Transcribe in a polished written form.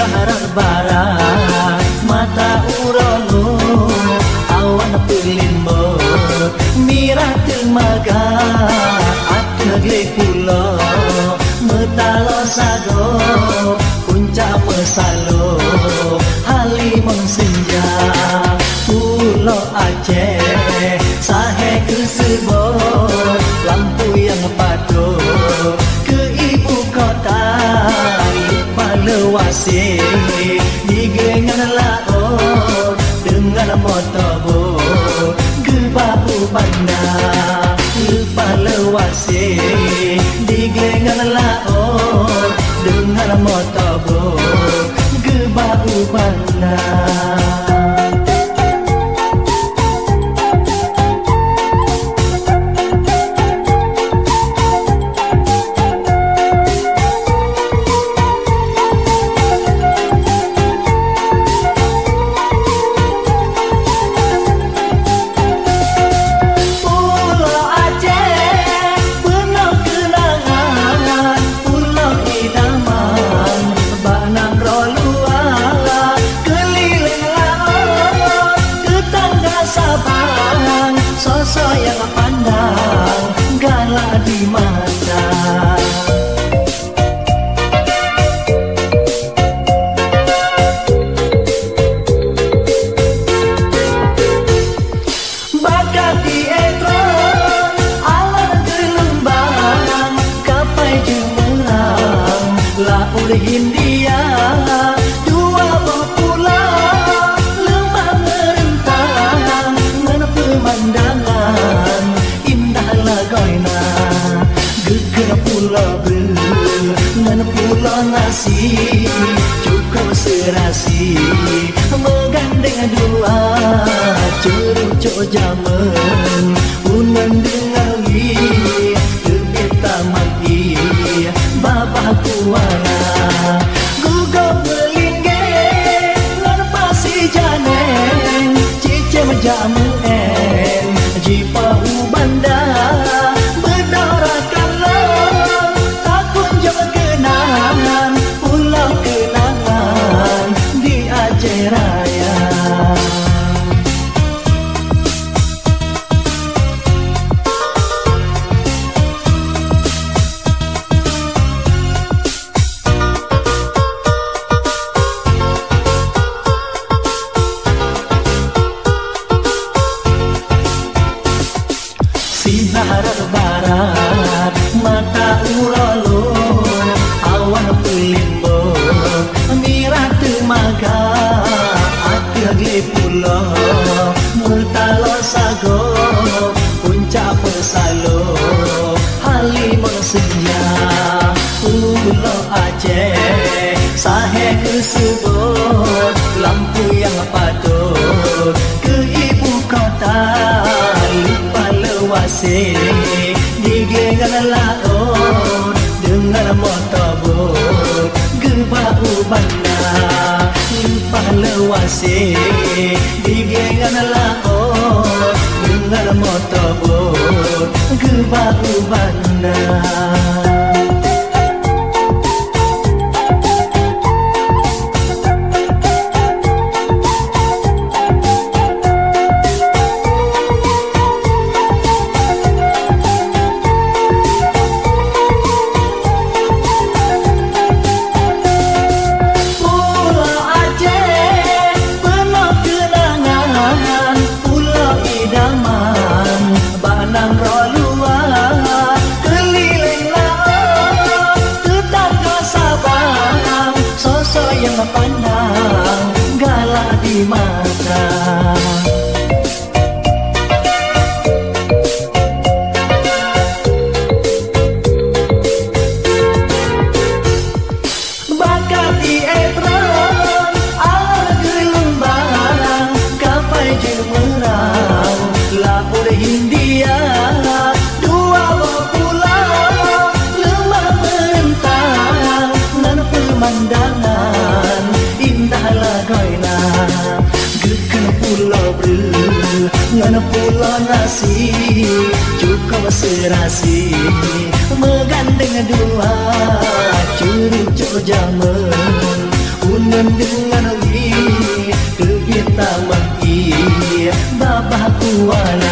barat barat mata urolo awan pelimbo miratil maga atle pulo metalo sago puncak mesalo halimon senja pulo Aceh sahe kesebut lampu yang patuh ke ibu kota Palewase digengan laut dengan motor gebau banda Palewase digengan laut dengan motor gebau banda. Sosok yang pandang galak di mata bakat di etron alam gelembang kapai jemerang laur Hindia dua pulau lemah merentang dengan pemandangan indah lagoina geger pulau dengan pulau nasi cukup serasi menggandeng dua cucuk jaman pun mendengawi lebih tamaki bapak kuana gugup melinggih lan pasi janeng cicem jamu jipau banda berdorakan tak kunjung kenangan pulau kenangan di Aceh Raya. Barat mata urolo awan pelimbo mirate maga atle pulo mutalo sago puncak pesalo halimon senja pulo Aceh sahe kesebut lampu yang patuh ke ibu kota Palewase digengan laut dengan motor gebau banda Palewase digengan laut dengan motor gebau banda. Pandang galak di mata bakat di etron alam gelembang kapai jemerang laur Hindia dua pulau lemah merentang nan pemandangan indah lagoina geger pulau ngan pulau nasi cukup serasi menggandeng dua cucuk jaman Dengan wi, kita maki babah kuala.